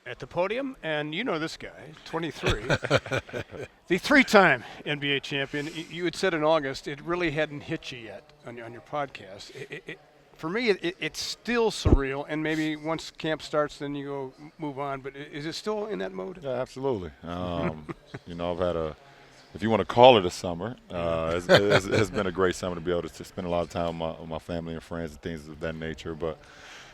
at the podium, and you know this guy, 23, the three-time NBA champion. You had said in August it really hadn't hit you yet on your podcast. For me, it's still surreal, and maybe once camp starts, then you go move on. But is it still in that mode? Yeah, absolutely. I've had if you want to call it a summer, it's been a great summer to be able to spend a lot of time with my family and friends and things of that nature. But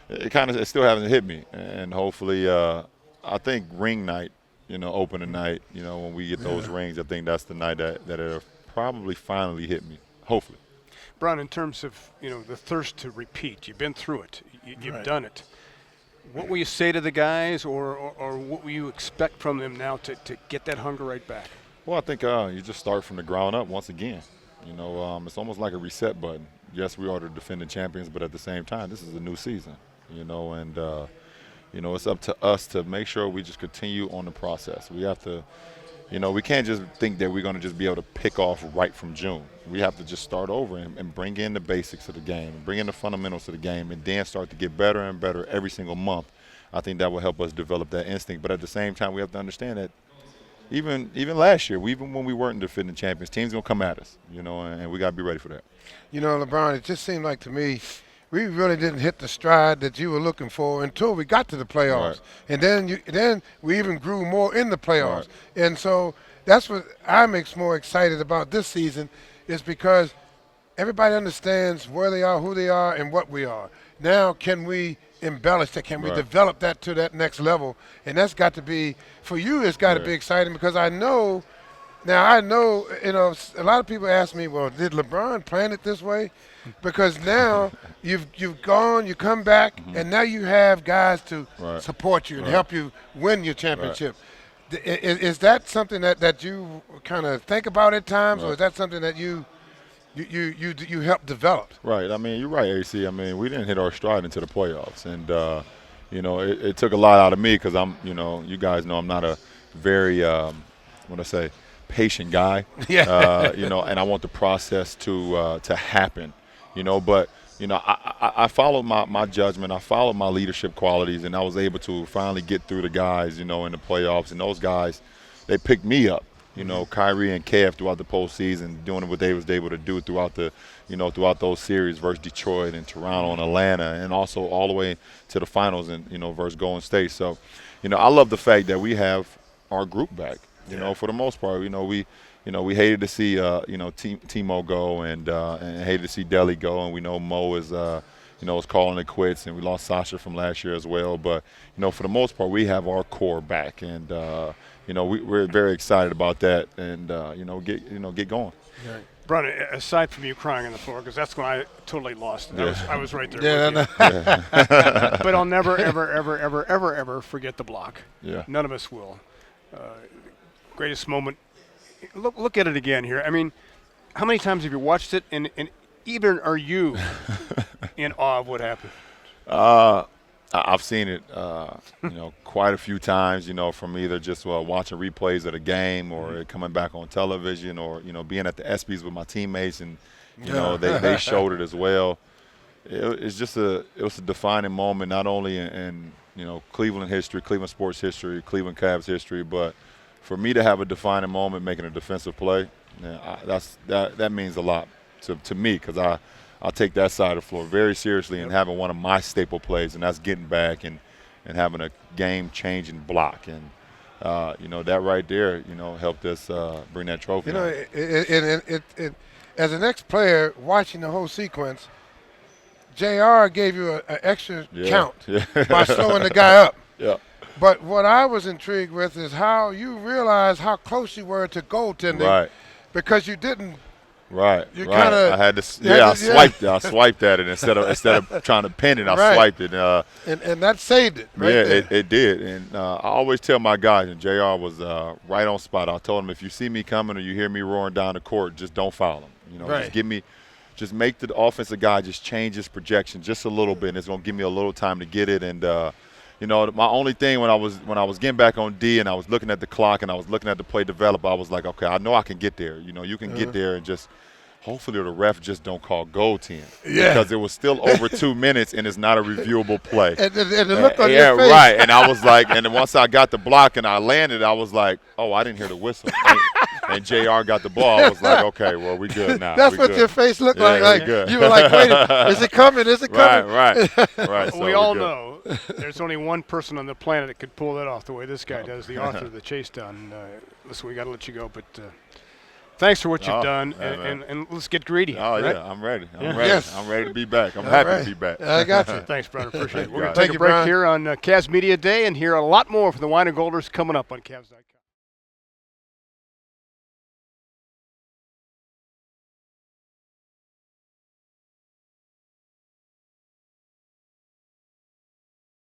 it still hasn't hit me, and hopefully, I think ring night, opening night, when we get those rings, I think that's the night that it'll probably finally hit me. Hopefully. Bron, in terms of the thirst to repeat, you've been through it, you've done it. What will you say to the guys, or what will you expect from them now to get that hunger right back? Well, I think you just start from the ground up once again. It's almost like a reset button. Yes, we are the defending champions, but at the same time, this is a new season. And it's up to us to make sure we just continue on the process. We have to. We can't just think that we're going to just be able to pick off right from June. We have to just start over and bring in the basics of the game, bring in the fundamentals of the game, and then start to get better and better every single month. I think that will help us develop that instinct. But at the same time, we have to understand that even last year, even when we weren't defending champions, teams going to come at us, and we got to be ready for that. LeBron, it just seemed like to me we really didn't hit the stride that you were looking for until we got to the playoffs. Right. And then we even grew more in the playoffs. Right. And so that's what I makes more excited about this season, is because everybody understands where they are, who they are, and what we are. Now can we embellish that? Can we develop that to that next level? And that's got to be, for you, it's got to be exciting, because I know, a lot of people ask me, well, did LeBron plan it this way? Because now you've gone, you come back, and now you have guys to support you and help you win your championship. Is that something that you kind of think about at times, or is that something that you help develop? Right. I mean, you're right, AC. I mean, we didn't hit our stride into the playoffs, and it took a lot out of me, because I'm, you guys know I'm not a very patient guy. And I want the process to happen. But I followed my judgment. I followed my leadership qualities, and I was able to finally get through the guys, in the playoffs. And those guys, they picked me up. Kyrie and KF throughout the postseason, doing what they was able to do throughout throughout those series versus Detroit and Toronto and Atlanta, and also all the way to the finals and versus Golden State. So, I love the fact that we have our group back. For the most part, we hated to see Ximo go and hated to see Delly go, and we know Mo is is calling it quits, and we lost Sasha from last year as well. But for the most part, we have our core back, and we're very excited about that, and get going. Right. Bron, aside from you crying on the floor, because that's when I totally lost it. I was right there with you. But I'll never, ever, ever, ever, ever, ever forget the block. Yeah. None of us will. Greatest moment. Look at it again here. I mean, how many times have you watched it, and even are you in awe of what happened? I've seen it, quite a few times, from either just watching replays of the game, or it coming back on television, or, being at the ESPYs with my teammates, and, they showed it as well. It was a defining moment, not only in Cleveland history, Cleveland sports history, Cleveland Cavs history, but for me to have a defining moment making a defensive play, that means a lot to me, because I take that side of the floor very seriously, and having one of my staple plays, and that's getting back and having a game-changing block. And, that right there, helped us bring that trophy. As an ex-player watching the whole sequence, JR gave you an extra count by slowing the guy up. Yeah. But what I was intrigued with is how you realized how close you were to goaltending, because you didn't. Right. You kind of. I had to. I swiped. I swiped at it instead of trying to pin it. I swiped it. And that saved it. Right there. It did. And I always tell my guys, and JR was right on spot. I told him, if you see me coming or you hear me roaring down the court, just don't foul him. Just make the offensive guy just change his projection just a little bit, and it's gonna give me a little time to get it. And my only thing when I was getting back on D, and I was looking at the clock, and I was looking at the play develop, I was like, okay, I know I can get there. You can get there and just hopefully the ref just don't call goaltend. Yeah. Because it was still over 2 minutes and it's not a reviewable play. And the look on your face. Yeah, right. And I was like, and then once I got the block and I landed, I was like, oh, I didn't hear the whistle. And JR got the ball. I was like, okay, well, we good now. That's we what good. your face looked Yeah, like. we Like good. you were like, wait, is it coming? Is it coming? Right. So We we're all good. know there's only one person on the planet that could pull that off the way this guy does, the author of the chase down. Listen, we got to let you go, but thanks for what you've done, and let's get greedy. Oh, right? yeah, I'm ready. I'm Yeah. ready. Yes. I'm ready to be back. I'm All happy right. to be back. I got you. Thanks, brother. Appreciate it. We're going to Thank take you, a break Brian. here on Cavs Media Day and hear a lot more from the Wine and Golders coming up on Cavs.com.